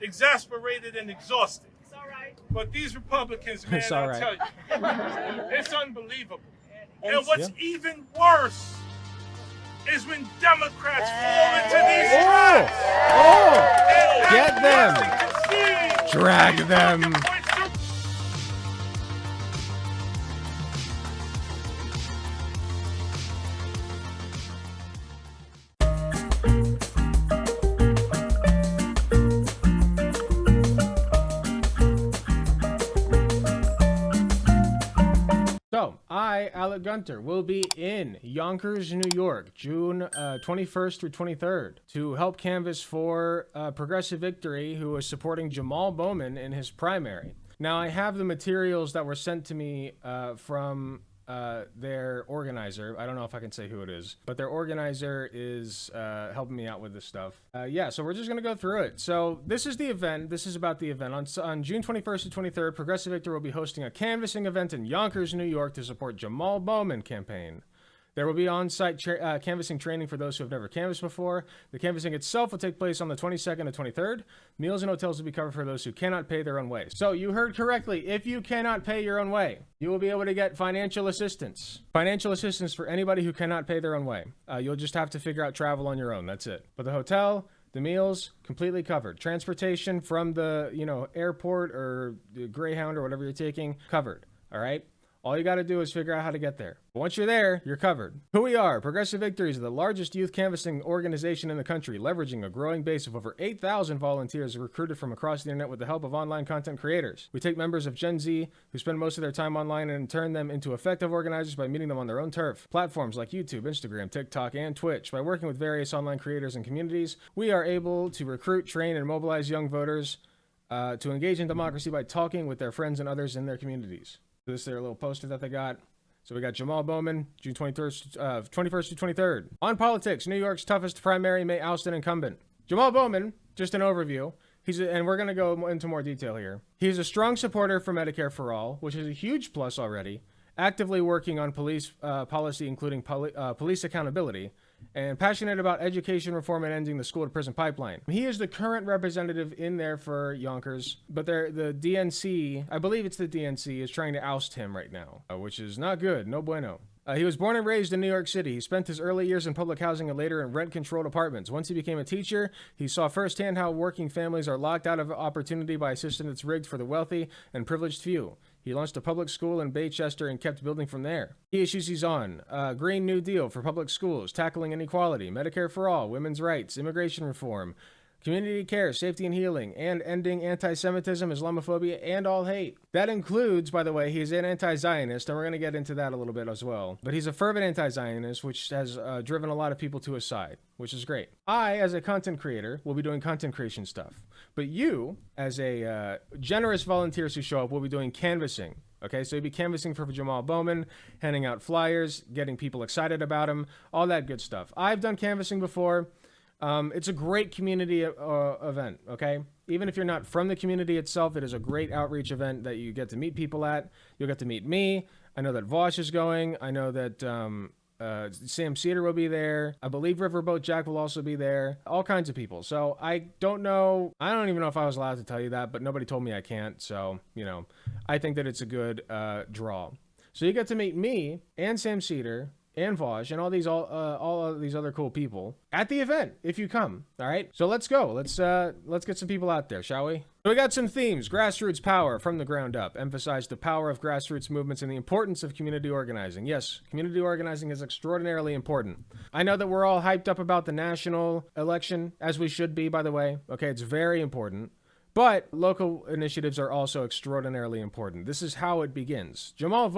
exasperated and exhausted. It's all right. But these Republicans, man, I'll tell you, it's unbelievable. And what's even worse is when Democrats fall into these traps. Get them. Drag them. So, I, Alec Gunter, will be in Yonkers, New York, June 21st through 23rd to help canvass for Progressive Victory, who is supporting Jamaal Bowman in his primary. Now, I have the materials that were sent to me from their organizer. I don't know if I can say who it is, but their organizer is helping me out with this stuff. Yeah, so we're just going to go through it. So this is the event. This is about the event. On June 21st to 23rd, Progressive Victor will be hosting a canvassing event in Yonkers, New York to support Jamaal Bowman campaign. There will be on-site canvassing training for those who have never canvassed before. The canvassing itself will take place on the 22nd and 23rd. Meals and hotels will be covered for those who cannot pay their own way. So you heard correctly. If you cannot pay your own way, you will be able to get financial assistance. Financial assistance for anybody who cannot pay their own way. You'll just have to figure out travel on your own. That's it. But the hotel, the meals, completely covered. Transportation from the, airport or the Greyhound or whatever you're taking, covered. All right? All you got to do is figure out how to get there. But once you're there, you're covered. Who we are, Progressive Victory is the largest youth canvassing organization in the country, leveraging a growing base of over 8,000 volunteers recruited from across the internet with the help of online content creators. We take members of Gen Z who spend most of their time online and turn them into effective organizers by meeting them on their own turf. Platforms like YouTube, Instagram, TikTok, and Twitch. By working with various online creators and communities, we are able to recruit, train, and mobilize young voters to engage in democracy by talking with their friends and others in their communities. This is their little poster that they got. So we got Jamaal Bowman, June 21st to 23rd. On politics, New York's toughest primary may oust an incumbent. Jamaal Bowman, just an overview. And we're going to go into more detail here. He's a strong supporter for Medicare for All, which is a huge plus already. Actively working on police policy, including police accountability, and passionate about education reform and ending the school-to-prison pipeline. He is the current representative in there for Yonkers, but the DNC, I believe it's the DNC, is trying to oust him right now, which is not good, no bueno. He was born and raised in New York City. He spent his early years in public housing and later in rent-controlled apartments. Once he became a teacher, he saw firsthand how working families are locked out of opportunity by a system that's rigged for the wealthy and privileged few. He launched a public school in Baychester and kept building from there. Key issues he's on: Green New Deal for public schools, tackling inequality, Medicare for all, women's rights, immigration reform, community care, safety and healing, and ending anti-Semitism, Islamophobia, and all hate. That includes, by the way, he's an anti-Zionist, and we're going to get into that a little bit as well. But he's a fervent anti-Zionist, which has driven a lot of people to his side, which is great. I, as a content creator, will be doing content creation stuff. But you, as a generous volunteers who show up, will be doing canvassing. Okay, so you'll be canvassing for Jamaal Bowman, handing out flyers, getting people excited about him, all that good stuff. I've done canvassing before. It's a great community event, okay? Even if you're not from the community itself, it is a great outreach event that you get to meet people at. You'll get to meet me. I know that Vosh is going. I know that Sam Cedar will be there. I believe Riverboat Jack will also be there. All kinds of people. So I don't know. I don't even know if I was allowed to tell you that, but nobody told me I can't. So, I think that it's a good draw. So you get to meet me and Sam Cedar and Vosh and all of these other cool people at the event if you come. All right, so let's go. Let's get some people out there, shall we? So we got some themes. Grassroots power from the ground up. Emphasize the power of grassroots movements and the importance of community organizing. Yes, community organizing is extraordinarily important. I know that we're all hyped up about the national election, as we should be, by the way. Okay, it's very important. But local initiatives are also extraordinarily important. This is how it begins. Jamaal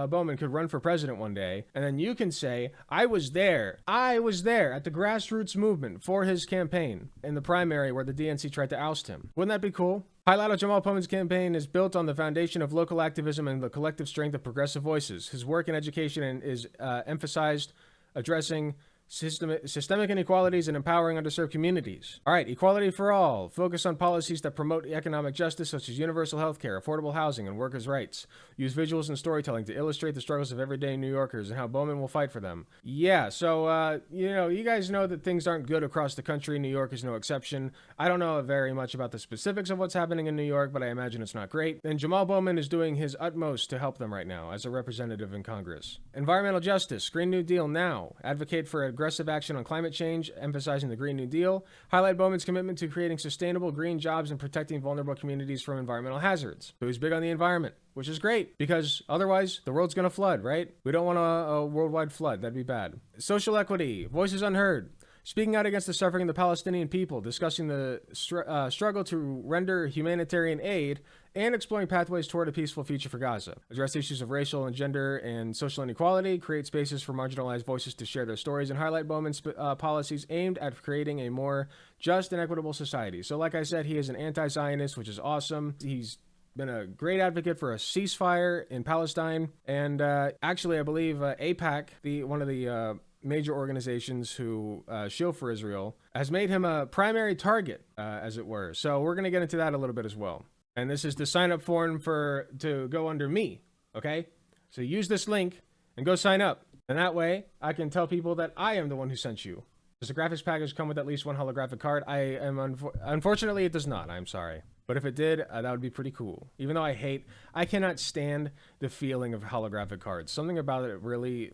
Bowman could run for president one day, and then you can say, I was there at the grassroots movement for his campaign in the primary where the DNC tried to oust him. Wouldn't that be cool? Highlight of Jamaal Bowman's campaign is built on the foundation of local activism and the collective strength of progressive voices. His work in education is emphasized addressing systemic inequalities, and empowering underserved communities. All right, equality for all. Focus on policies that promote economic justice, such as universal health care, affordable housing, and workers' rights. Use visuals and storytelling to illustrate the struggles of everyday New Yorkers and how Bowman will fight for them. Yeah, so, you guys know that things aren't good across the country. New York is no exception. I don't know very much about the specifics of what's happening in New York, but I imagine it's not great. And Jamaal Bowman is doing his utmost to help them right now as a representative in Congress. Environmental justice. Green New Deal now. Advocate for aggressive action on climate change, emphasizing the Green New Deal. Highlight Bowman's commitment to creating sustainable green jobs and protecting vulnerable communities from environmental hazards. So he's big on the environment, which is great because otherwise the world's going to flood, right? We don't want a worldwide flood. That'd be bad. Social equity. Voices unheard. Speaking out against the suffering of the Palestinian people, discussing the struggle to render humanitarian aid, and exploring pathways toward a peaceful future for Gaza. Address issues of racial and gender and social inequality, create spaces for marginalized voices to share their stories, and highlight Bowman's policies aimed at creating a more just and equitable society. So like I said, he is an anti-Zionist, which is awesome. He's been a great advocate for a ceasefire in Palestine. And actually, I believe AIPAC, one of the major organizations who shield for Israel, has made him a primary target, as it were. So we're going to get into that a little bit as well. And this is the sign-up form to go under me, okay? So use this link and go sign up. And that way, I can tell people that I am the one who sent you. Does the graphics package come with at least one holographic card? Unfortunately, it does not. I'm sorry. But if it did, that would be pretty cool. Even though I cannot stand the feeling of holographic cards. Something about it really,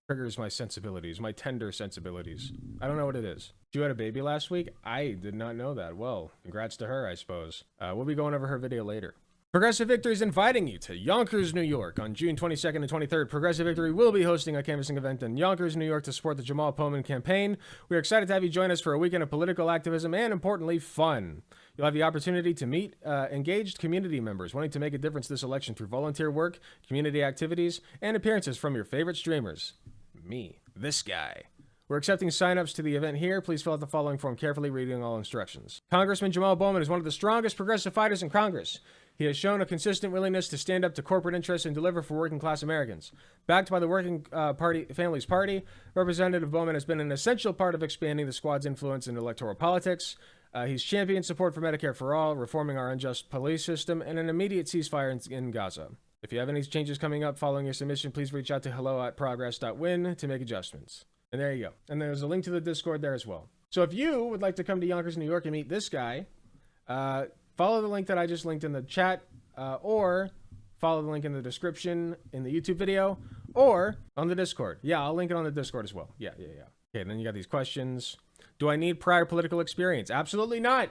triggers my sensibilities, my tender sensibilities. I don't know what it is. She had a baby last week? I did not know that. Well, congrats to her, I suppose. We'll be going over her video later. Progressive Victory is inviting you to Yonkers, New York on June 22nd and 23rd. Progressive Victory will be hosting a canvassing event in Yonkers, New York to support the Jamaal Bowman campaign. We are excited to have you join us for a weekend of political activism and, importantly, fun. You'll have the opportunity to meet engaged community members wanting to make a difference this election through volunteer work, community activities, and appearances from your favorite streamers. Me, this guy. We're accepting signups to the event here. Please fill out the following form carefully, reading all instructions. Congressman Jamaal Bowman is one of the strongest progressive fighters in Congress. He has shown a consistent willingness to stand up to corporate interests and deliver for working class Americans. Backed by the Working Families Party, Representative Bowman has been an essential part of expanding the squad's influence in electoral politics. He's championed support for Medicare for all, reforming our unjust police system, and an immediate ceasefire in Gaza. If you have any changes coming up following your submission, please reach out to hello@progress.win to make adjustments. And there you go. And there's a link to the Discord there as well. So if you would like to come to Yonkers, New York and meet this guy, follow the link that I just linked in the chat, or follow the link in the description in the YouTube video, or on the Discord. Yeah, I'll link it on the Discord as well. Yeah. Okay, then you got these questions. Do I need prior political experience? Absolutely not.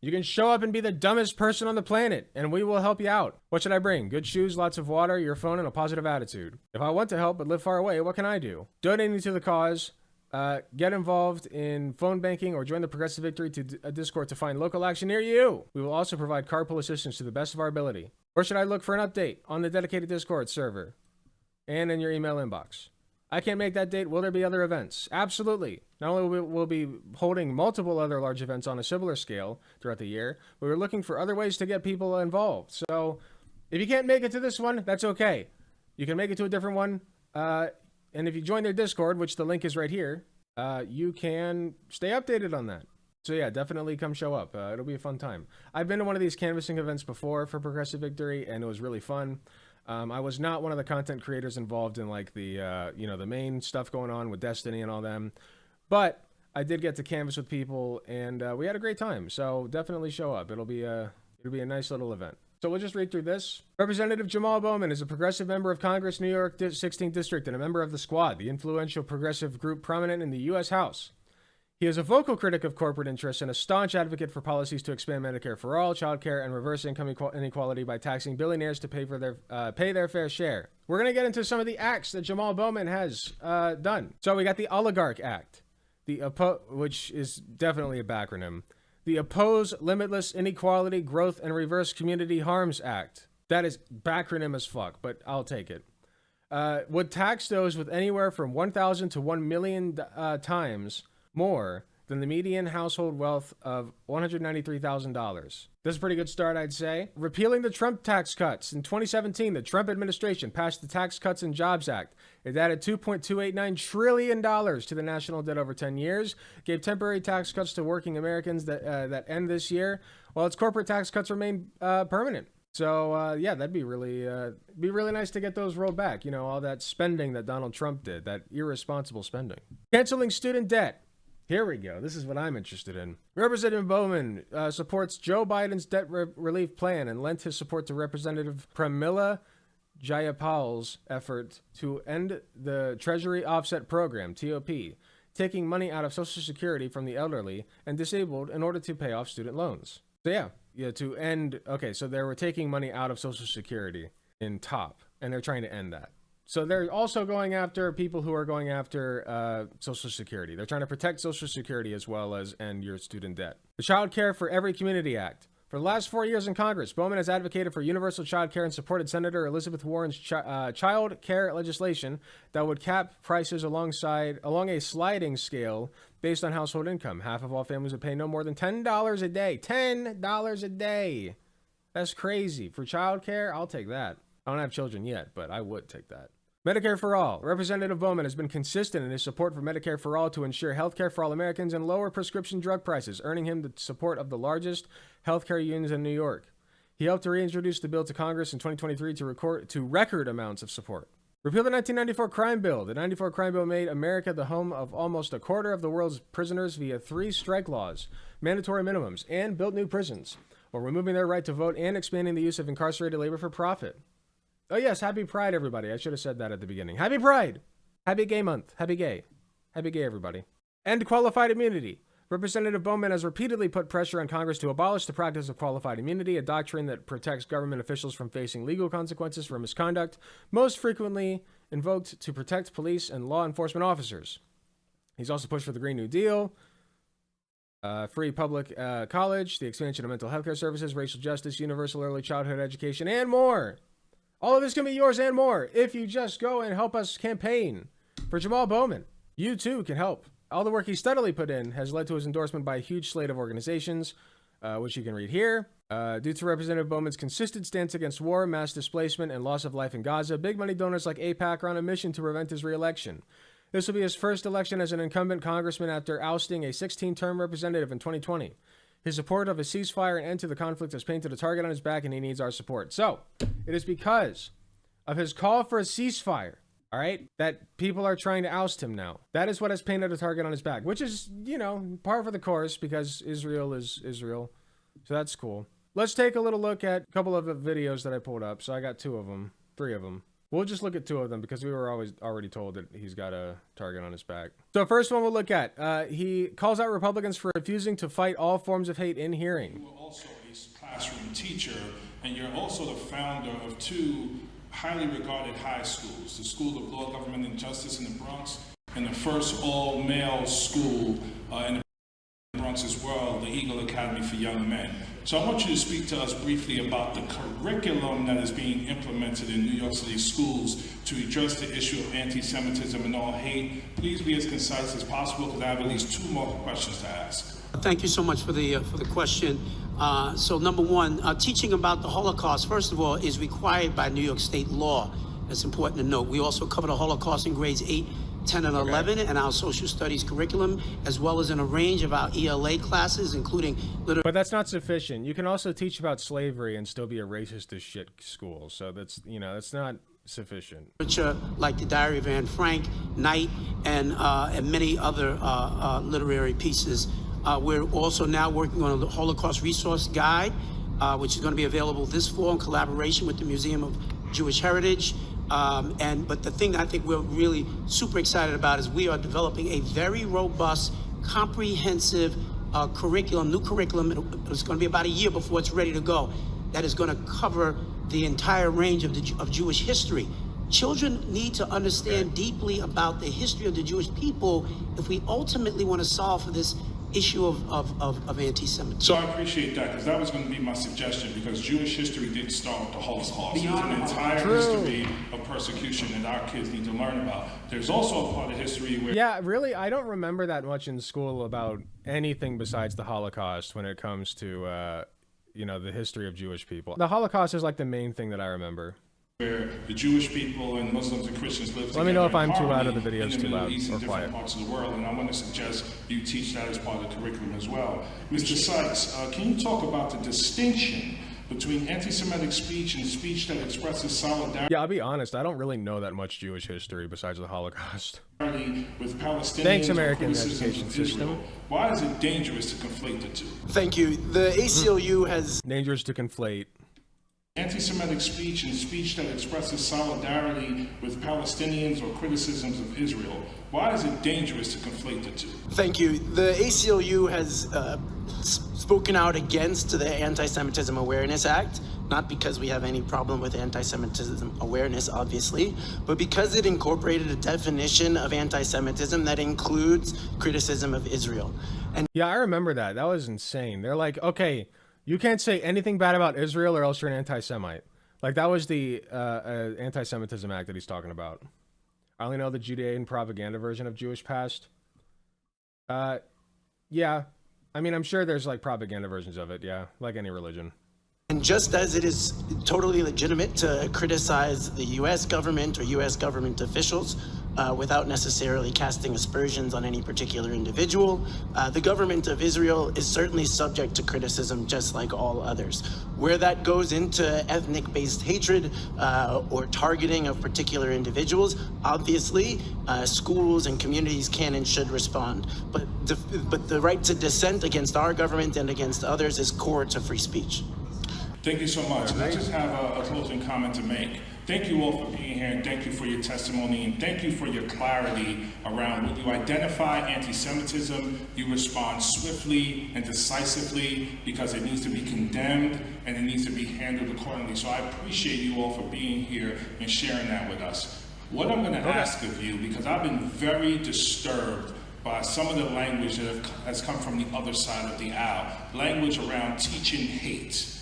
You can show up and be the dumbest person on the planet, and we will help you out. What should I bring? Good shoes, lots of water, your phone, and a positive attitude. If I want to help but live far away, what can I do? Donating to the cause, get involved in phone banking, or join the Progressive Victory Discord to find local action near you. We will also provide carpool assistance to the best of our ability. Where should I look for an update? On the dedicated Discord server and in your email inbox. I can't make that date. Will there be other events? Absolutely. Not only will we be holding multiple other large events on a similar scale throughout the year, but we're looking for other ways to get people involved. So if you can't make it to this one, that's okay. You can make it to a different one. And if you join their Discord, which the link is right here, you can stay updated on that. So yeah, definitely come show up. It'll be a fun time. I've been to one of these canvassing events before for Progressive Victory, and it was really fun. I was not one of the content creators involved in the main stuff going on with Destiny and all them, but I did get to canvas with people, and we had a great time. So definitely show up. It'll be a nice little event. So we'll just read through this. Representative Jamaal Bowman is a progressive member of Congress, New York 16th District, and a member of the Squad, the influential progressive group prominent in the U.S. House. He is a vocal critic of corporate interests and a staunch advocate for policies to expand Medicare for all, childcare, and reverse income inequality by taxing billionaires to pay their fair share. We're going to get into some of the acts that Jamaal Bowman has done. So we got the Oligarch Act, which is definitely a backronym. The Oppose Limitless Inequality, Growth, and Reverse Community Harms Act. That is backronym as fuck, but I'll take it. Would tax those with anywhere from 1,000 to 1 million times more than the median household wealth of $193,000. This is a pretty good start, I'd say. Repealing the Trump tax cuts. In 2017, the Trump administration passed the Tax Cuts and Jobs Act. It added $2.289 trillion to the national debt over 10 years, gave temporary tax cuts to working Americans that end this year, while its corporate tax cuts remain permanent. So, yeah, that'd be really nice to get those rolled back. You know, all that spending that Donald Trump did, that irresponsible spending. Canceling student debt. Here we go. This is what I'm interested in. Representative Bowman supports Joe Biden's debt relief plan and lent his support to Representative Pramila Jayapal's effort to end the Treasury Offset Program, TOP, taking money out of Social Security from the elderly and disabled in order to pay off student loans. So yeah, to end, okay, so they were taking money out of Social Security in TOP, and they're trying to end that. So they're also going after people who are going after Social Security. They're trying to protect Social Security as well as end your student debt. The Child Care for Every Community Act. For the last 4 years in Congress, Bowman has advocated for universal child care and supported Senator Elizabeth Warren's child care legislation that would cap prices along a sliding scale based on household income. Half of all families would pay no more than $10 a day. $10 a day. That's crazy. For child care, I'll take that. I don't have children yet, but I would take that. Medicare for All. Representative Bowman has been consistent in his support for Medicare for All to ensure health care for all Americans and lower prescription drug prices, earning him the support of the largest healthcare unions in New York. He helped to reintroduce the bill to Congress in 2023 to record amounts of support. Repeal the 1994 crime bill. The 94 crime bill made America the home of almost a quarter of the world's prisoners via 3 strike laws, mandatory minimums, and built new prisons, while removing their right to vote and expanding the use of incarcerated labor for profit. Oh yes, happy Pride, everybody. I should have said that at the beginning. Happy Pride! Happy Gay Month. Happy gay. Happy gay, everybody. End qualified immunity. Representative Bowman has repeatedly put pressure on Congress to abolish the practice of qualified immunity, a doctrine that protects government officials from facing legal consequences for misconduct, most frequently invoked to protect police and law enforcement officers. He's also pushed for the Green New Deal, free public college, the expansion of mental health care services, racial justice, universal early childhood education, and more. All of this can be yours and more if you just go and help us campaign for Jamaal Bowman. You too can help. All the work he steadily put in has led to his endorsement by a huge slate of organizations, which you can read here. Due to Representative Bowman's consistent stance against war, mass displacement, and loss of life in Gaza, big money donors like AIPAC are on a mission to prevent his re-election. This will be his first election as an incumbent congressman after ousting a 16-term representative in 2020. His support of a ceasefire and end to the conflict has painted a target on his back, and he needs our support. So, it is because of his call for a ceasefire, all right, that people are trying to oust him now. That is what has painted a target on his back, which is, you know, par for the course because Israel is Israel. So that's cool. Let's take a little look at a couple of the videos that I pulled up. So I got 3 of them. We'll just look at 2 of them because we were already told that he's got a target on his back. So first one we'll look at, he calls out Republicans for refusing to fight all forms of hate in hearing. You were also a classroom teacher, and you're also the founder of 2 highly regarded high schools, the School of Law, Government, and Justice in the Bronx, and the first all-male school in the Bronx as well, the Eagle Academy for Young Men. So I want you to speak to us briefly about the curriculum that is being implemented in New York City schools to address the issue of anti-Semitism and all hate. Please be as concise as possible because I have at least 2 more questions to ask. Thank you so much for the question. So number 1, teaching about the Holocaust, first of all, is required by New York State law. That's important to note. We also cover the Holocaust in grades 8, 10, and 11 in our social studies curriculum, as well as in a range of our ELA classes, including literature. But that's not sufficient. You can also teach about slavery and still be a racist as shit school. So that's, you know, that's not sufficient. Like the Diary of Anne Frank, Night, and many other literary pieces. We're also now working on a Holocaust resource guide, which is going to be available this fall in collaboration with the Museum of Jewish Heritage. But the thing I think we're really super excited about is we are developing a very robust, comprehensive curriculum, new curriculum. It's going to be about a year before it's ready to go. That is going to cover the entire range of Jewish history. Children need to understand deeply about the history of the Jewish people if we ultimately want to solve for this issue of anti-Semitism. So I appreciate that, because that was going to be my suggestion, because Jewish history didn't start with the Holocaust. There's an entire history of persecution that our kids need to learn about. There's also a part of history where... Yeah, really, I don't remember that much in school about anything besides the Holocaust when it comes to, you know, the history of Jewish people. The Holocaust is like the main thing that I remember. Where the Jewish people and Muslims and Christians live together. Let me know if I'm too loud or the in video's the too Middle loud East or and different quiet. parts of the world, and I want to suggest you teach that as part of the curriculum as well. Mr. Sykes, can you talk about the distinction between anti-Semitic speech and speech that expresses solidarity? Yeah, I'll be honest, I don't really know that much Jewish history besides the Holocaust. With Palestinians. Thanks, or American criticisms education of Israel? system. Why is it dangerous to conflate the two? Thank you. The ACLU has... Dangerous to conflate. Anti-Semitic speech and speech that expresses solidarity with Palestinians or criticisms of Israel. Why is it dangerous to conflate the two? Thank you. The ACLU has spoken out against the Anti-Semitism Awareness Act, not because we have any problem with anti-Semitism awareness, obviously, but because it incorporated a definition of anti-Semitism that includes criticism of Israel. And Yeah, I remember that. That was insane. They're like, okay, you can't say anything bad about Israel or else you're an anti-Semite. Like, that was the Anti-Semitism Act that he's talking about. I only know the Judean propaganda version of Jewish past. Yeah. I mean, I'm sure there's, like, propaganda versions of it, yeah. Like any religion. And just as it is totally legitimate to criticize the U.S. government or U.S. government officials without necessarily casting aspersions on any particular individual, the government of Israel is certainly subject to criticism just like all others. Where that goes into ethnic-based hatred or targeting of particular individuals, obviously schools and communities can and should respond. But the right to dissent against our government and against others is core to free speech. Thank you so much. And I just have a closing comment to make. Thank you all for being here, and thank you for your testimony, and thank you for your clarity around when you identify anti-Semitism, you respond swiftly and decisively because it needs to be condemned and it needs to be handled accordingly. So I appreciate you all for being here and sharing that with us. What I'm going to ask of you, because I've been very disturbed by some of the language that has come from the other side of the aisle, language around teaching hate.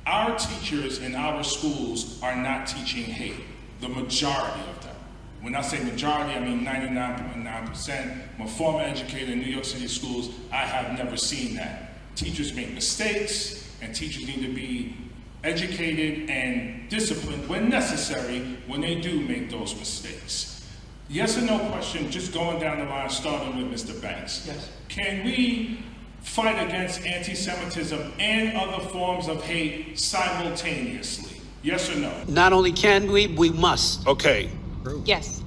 Our teachers in our schools are not teaching hate, the majority of them. When I say majority, I mean 99.9%. I'm a former educator in New York City schools. I have never seen that. Teachers make mistakes, and teachers need to be educated and disciplined when necessary when they do make those mistakes. Yes or no question, just going down the line, starting with Mr. Banks. Yes. Can we fight against anti-Semitism and other forms of hate simultaneously? Yes or no? Not only can we must. Okay. Yes.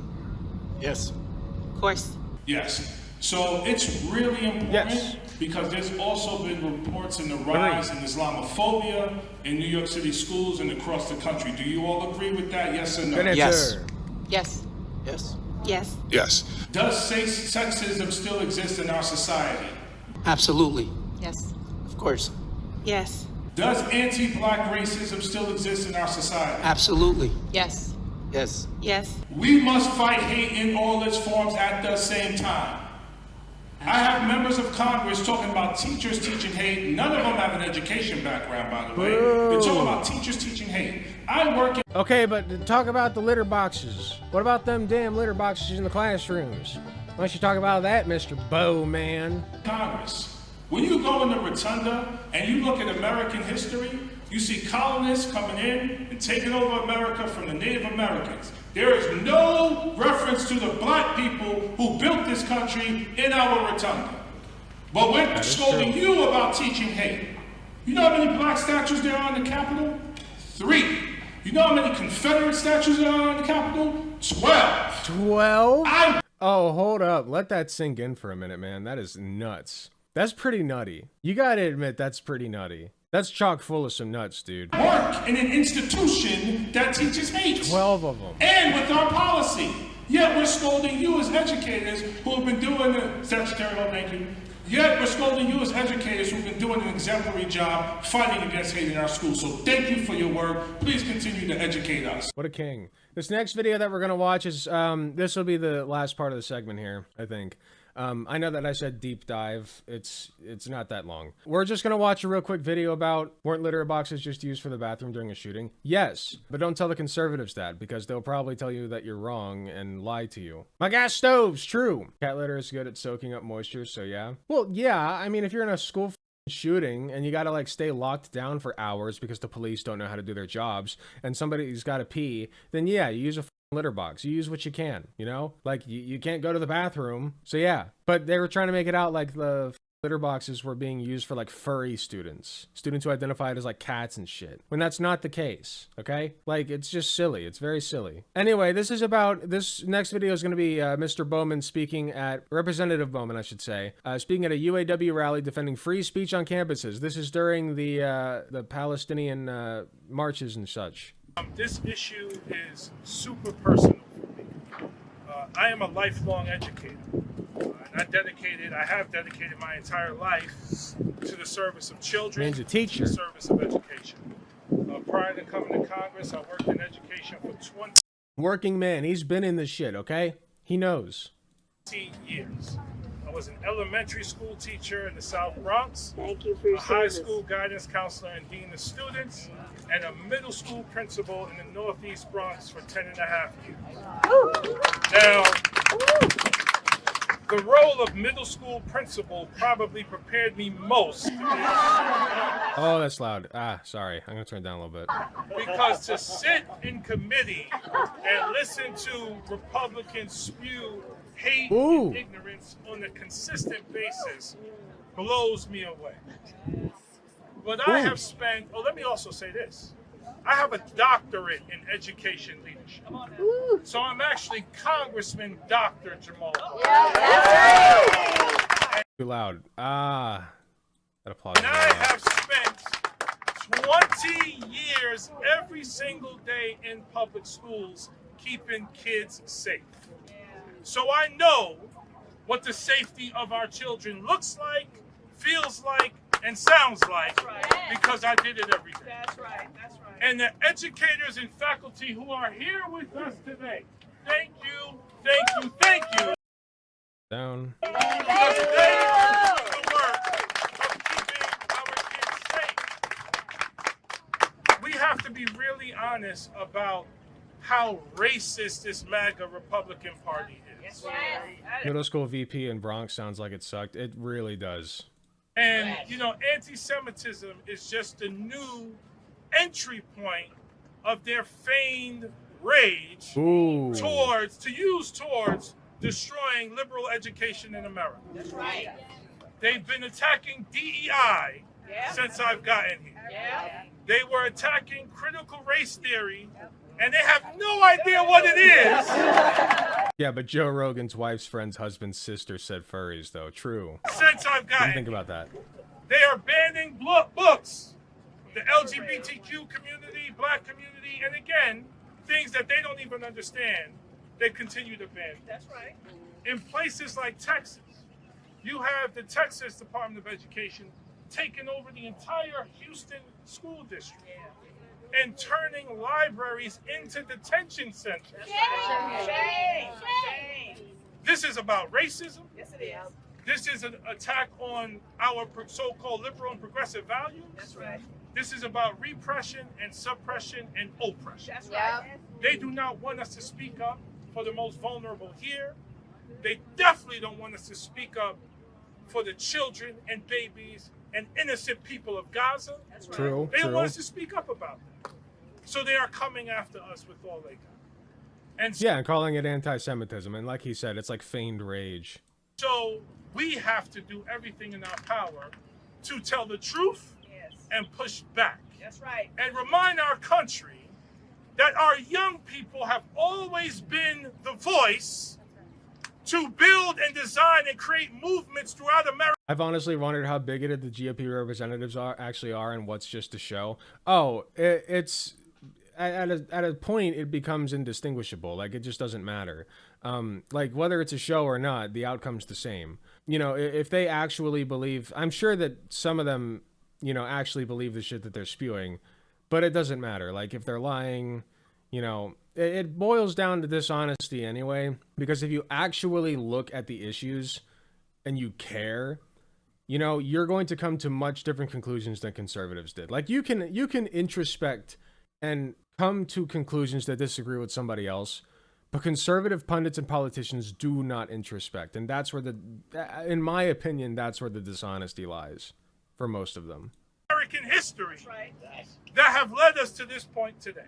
Yes. Of course. Yes. So it's really important because there's also been reports in the rise in Islamophobia in New York City schools and across the country. Do you all agree with that? Yes or no? Good answer. Yes. Yes. Yes. Yes. Yes. Does sexism still exist in our society? Absolutely. Yes. Of course. Yes. Does anti-black racism still exist in our society? Absolutely. Yes. Yes. Yes. We must fight hate in all its forms at the same time. I have members of Congress talking about teachers teaching hate. None of them have an education background, by the way. They're talking about teachers teaching hate. I work in... Okay, but talk about the litter boxes. What about them damn litter boxes in the classrooms? Why don't you talk about that, Mr. Bowman? Congress. When you go in the rotunda and you look at American history, you see colonists coming in and taking over America from the Native Americans. There is no reference to the black people who built this country in our rotunda. But we're scolding you about teaching hate. You know how many black statues there are in the Capitol? 3. You know how many Confederate statues there are in the Capitol? 12. 12? Oh, hold up. Let that sink in for a minute, man. That is nuts. That's pretty nutty. You gotta admit, that's pretty nutty. That's chock full of some nuts, dude. Work in an institution that teaches hate. 12 of them. And with our policy. Yet we're scolding you as educators who have been doing the statutory law, thank you. Yet we're scolding you as educators who've been doing an exemplary job fighting against hate in our schools. So thank you for your work. Please continue to educate us. What a king. This next video that we're gonna watch is, this will be the last part of the segment here, I think. I know that I said deep dive. It's not that long. We're just gonna watch a real quick video about, weren't litter boxes just used for the bathroom during a shooting? Yes, but don't tell the conservatives that, because they'll probably tell you that you're wrong and lie to you. My gas stoves, true. Cat litter is good at soaking up moisture, so yeah. Well, yeah, I mean, if you're in a school shooting and you gotta like stay locked down for hours because the police don't know how to do their jobs and somebody's gotta pee, then yeah, you use a litter box. You use what you can, you know? Like, you can't go to the bathroom, so yeah. But they were trying to make it out like the litter boxes were being used for like furry students who identified as like cats and shit, when that's not the case. Okay, like, it's just silly. It's very silly. Anyway, this next video is going to be Mr. Bowman speaking at Representative Bowman, I should say, speaking at a UAW rally defending free speech on campuses. This is during the Palestinian marches and such. This issue is super personal for me. I am a lifelong educator. And I have dedicated my entire life to the service of children, Means a teacher. to the service of education. Prior to coming to Congress, I worked in education for 20 Working man, he's been in this shit, okay? He knows. years. I was an elementary school teacher in the South Bronx, Thank you for your a high service. school guidance counselor and dean of students, and a middle school principal in the Northeast Bronx for 10.5 years. Now, the role of middle school principal probably prepared me most to be Oh, that's loud. Ah, sorry. I'm gonna turn it down a little bit. because to sit in committee and listen to Republicans spew hate Ooh. and ignorance on a consistent basis blows me away. But I have spent, let me also say this. I have a doctorate in education leadership. So I'm actually Congressman Dr. Jamaal. Too loud. Ah. That applause. And I have spent 20 years every single day in public schools keeping kids safe. So I know what the safety of our children looks like, feels like, and sounds like, because I did it every day. That's right. That's right. And the educators and faculty who are here with us today, thank you, thank you, thank you. Down. Because they are doing the work of keeping our kids safe. We have to be really honest about how racist this MAGA Republican Party is. Middle school VP in Bronx sounds like it sucked. It really does. And, anti-Semitism is just a new entry point of their feigned rage Ooh. towards destroying liberal education in America. That's right. They've been attacking DEI since I've gotten here. Yeah. They were attacking critical race theory, and they have no idea what it is. Yeah, but Joe Rogan's wife's friend's husband's sister said furries, though. True. Since I've What do you gotten think here. about that? They are banning books. The LGBTQ community, black community, and again, things that they don't even understand, they continue to ban. That's right. In places like Texas, you have the Texas Department of Education taking over the entire Houston school district and turning libraries into detention centers. Shame. Shame. This is about racism. Yes, it is. This is an attack on our so-called liberal and progressive values. That's right. This is about repression and suppression and oppression. That's right. They do not want us to speak up for the most vulnerable here. They definitely don't want us to speak up for the children and babies and innocent people of Gaza. That's right. True, They don't want true. us to speak up about that. So they are coming after us with all they got. And Yeah, and calling it anti-Semitism. And like he said, it's like feigned rage. so we have to do everything in our power to tell the truth Yes. and push back. That's right. And remind our country that our young people have always been the voice to build and design and create movements throughout America. I've honestly wondered how bigoted the GOP representatives actually are and what's just a show. Oh, it's at a point it becomes indistinguishable. Like, it just doesn't matter. Like, whether it's a show or not, the outcome's the same. If they actually believe, I'm sure that some of them, actually believe the shit that they're spewing, but it doesn't matter. Like, if they're lying, it boils down to dishonesty anyway, because if you actually look at the issues, and you care, you know, you're going to come to much different conclusions than conservatives did. Like you can introspect and come to conclusions that disagree with somebody else, but conservative pundits and politicians do not introspect, and that's where in my opinion, that's where the dishonesty lies for most of them. American history that have led us to this point today.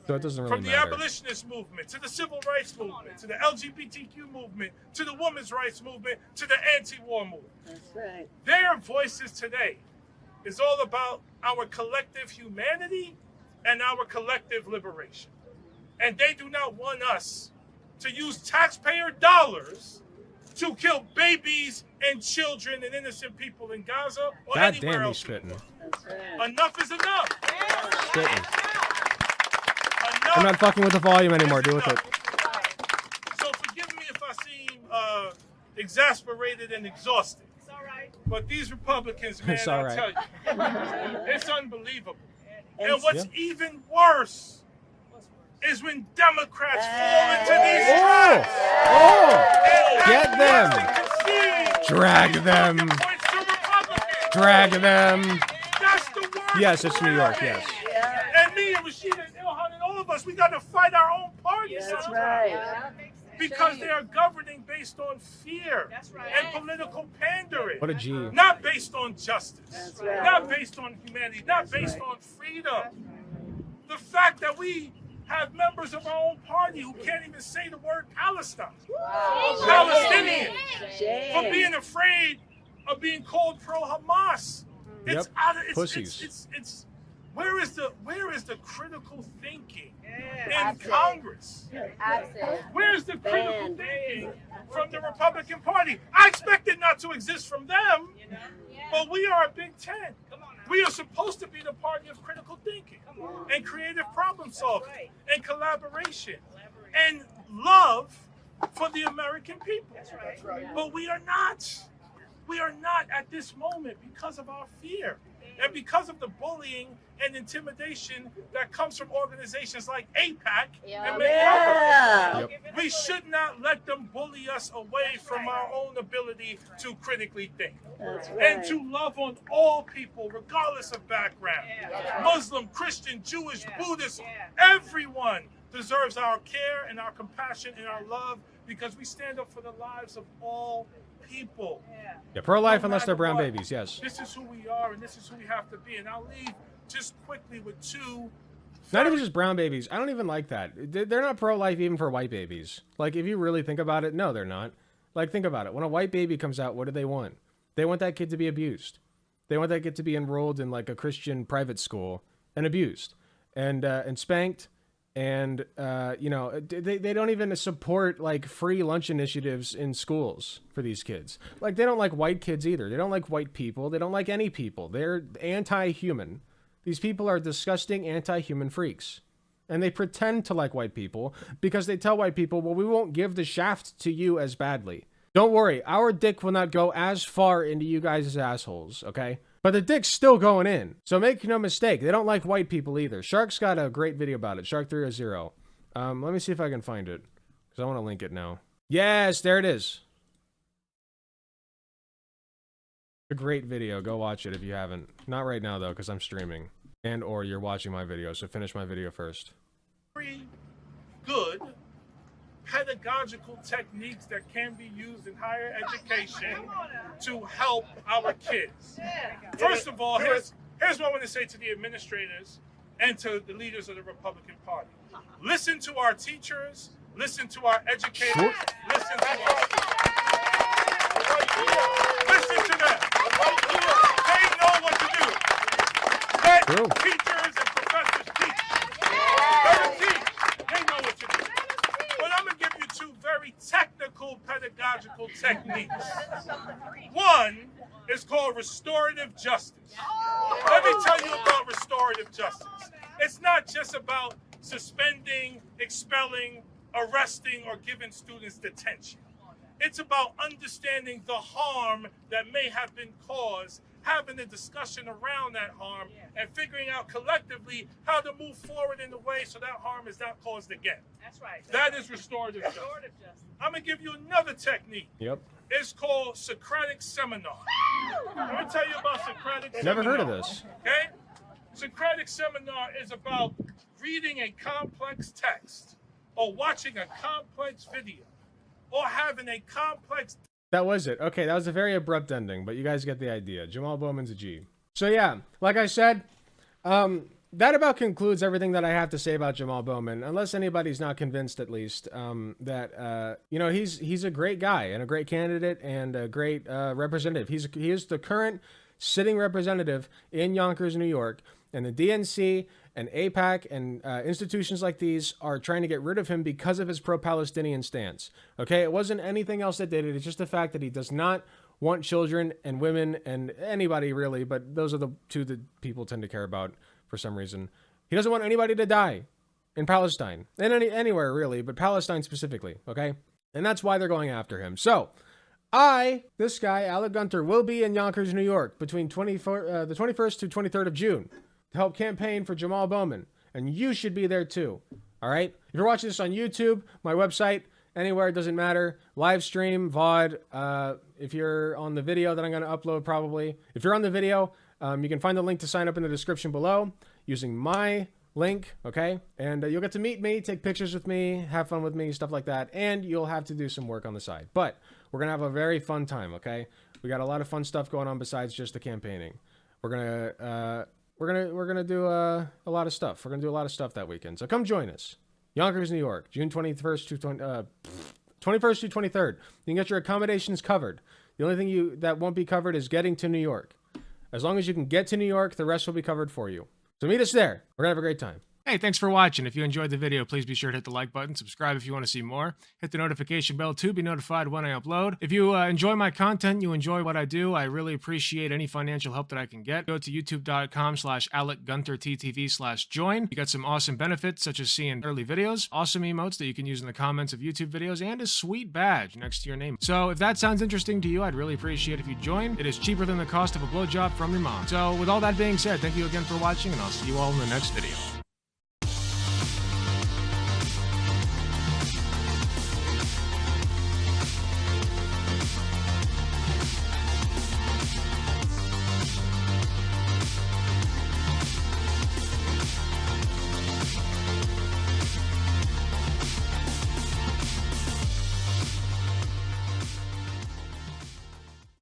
So it doesn't really From the matter. abolitionist movement, to the civil rights movement, to the LGBTQ movement, to the women's rights movement, to the anti-war movement. That's right. Their voices today is all about our collective humanity and our collective liberation. And they do not want us to use taxpayer dollars to kill babies and children and innocent people in Gaza or God anywhere damn, he's else. spitting. That's right. Enough is enough. Spitting. Enough I'm not fucking with the volume anymore. Deal with it. So forgive me if I seem exasperated and exhausted. It's all right. But these Republicans, man, It's all I'll right. tell you, it's unbelievable. And And- what's even worse is when Democrats fall into these Oh! traps. Oh! And Get them! concede Drag them! points to Republicans. Drag them! That's the worst. Yes, it's New York, yes. And me and Rashida and Ilhan and all of us, we got to fight our own parties That's sometimes. right. Because they are governing based on fear That's right. and political pandering. What a G. Not based on justice. That's right. Not based on humanity. Not based on freedom. The fact that we have members of our own party who can't even say the word Palestine. Palestinian. For being afraid of being called pro-Hamas. It's Yep. out of Pussies. it's where is the critical thinking in Absent. Congress? Absent. Where's the critical Banned. thinking from the Republican Party? I expect it not to exist from them, but we are a Big Ten. We are supposed to be the party of critical thinking and creative problem solving and collaboration and love for the American people. But we are not. We are not at this moment because of our fear and because of the bullying and intimidation that comes from organizations like AIPAC and make Yeah. Yep. We should not let them bully us away from our own ability to critically think That's and right. to love on all people, regardless of background. Muslim, Christian, Jewish, Buddhist, everyone deserves our care and our compassion and our love because we stand up for the lives of all people. Yeah, pro-life No unless they're matter brown what. babies, yes. This is who we are and this is who we have to be. And I'll leave just quickly with two. Not even just brown babies. I don't even like that. They're not pro-life even for white babies. Like, if you really think about it, no, they're not. Like, think about it. When a white baby comes out, what do they want? They want that kid to be abused. They want that kid to be enrolled in, like, a Christian private school and abused and spanked. And, you know, they don't even support, like, free lunch initiatives in schools for these kids. Like, they don't like white kids either. They don't like white people. They don't like any people. They're anti-human. These people are disgusting anti-human freaks. And they pretend to like white people because they tell white people, well, we won't give the shaft to you as badly. Don't worry, our dick will not go as far into you guys' assholes, okay? But the dick's still going in. So make no mistake, they don't like white people either. Shark's got a great video about it, Shark 300. Let me see if I can find it, because I want to link it now. Yes, there it is. A great video. Go watch it if you haven't. Not right now, though, because I'm streaming. And or you're watching my video, so finish my video first. Very good pedagogical techniques that can be used in higher education to help our kids. First of all, here's what I want to say to the administrators and to the leaders of the Republican Party. Listen to our teachers, listen to our educators, listen to them. They know what to do. Let True. teachers and professors teach. Let them teach. They know what to do. But I'm going to give you two very technical pedagogical techniques. One is called restorative justice. Let me tell you about restorative justice. It's not just about suspending, expelling, arresting, or giving students detention. It's about understanding the harm that may have been caused, having a discussion around that harm, and figuring out collectively how to move forward in a way so that harm is not caused again. That's right. That is restorative justice. I'm going to give you another technique. Yep. It's called Socratic Seminar. Let me tell you about Socratic Seminar. Never heard of this. Okay? Socratic Seminar is about reading a complex text or watching a complex video or having a complex... That was it. Okay, that was a very abrupt ending, but you guys get the idea. Jamaal Bowman's a G. So yeah, like I said, that about concludes everything that I have to say about Jamaal Bowman, unless anybody's not convinced at least that, you know, he's a great guy and a great candidate and a great representative. He is the current sitting representative in Yonkers, New York, and the DNC and AIPAC and institutions like these are trying to get rid of him because of his pro-Palestinian stance. Okay, it wasn't anything else that did it. It's just the fact that he does not want children and women and anybody really, but those are the two that people tend to care about for some reason. He doesn't want anybody to die in Palestine, and anywhere really, but Palestine specifically, okay? And that's why they're going after him. So, this guy, Alec Gunter, will be in Yonkers, New York between the 21st to 23rd of June to help campaign for Jamaal Bowman. And you should be there too, all right? If you're watching this on YouTube, my website, anywhere, it doesn't matter. Live stream, VOD, if you're on the video that I'm going to upload probably. If you're on the video, you can find the link to sign up in the description below using my link, okay? And you'll get to meet me, take pictures with me, have fun with me, stuff like that. And you'll have to do some work on the side. But we're going to have a very fun time, okay? We got a lot of fun stuff going on besides just the campaigning. We're going to do a lot of stuff. We're going to do a lot of stuff that weekend. So come join us. Yonkers, New York, June 21st to 21st to 23rd. You can get your accommodations covered. The only thing that won't be covered is getting to New York. As long as you can get to New York, the rest will be covered for you. So meet us there. We're going to have a great time. Hey, thanks for watching. If you enjoyed the video, please be sure to hit the like button, subscribe if you want to see more, hit the notification bell to be notified when I upload. If you enjoy my content, you enjoy what I do, I really appreciate any financial help that I can get. Go to youtube.com/AlecGunterTTV/join. You got some awesome benefits, such as seeing early videos, awesome emotes that you can use in the comments of YouTube videos, and a sweet badge next to your name. So if that sounds interesting to you, I'd really appreciate if you join. It is cheaper than the cost of a blowjob from your mom. So with all that being said, thank you again for watching, and I'll see you all in the next video.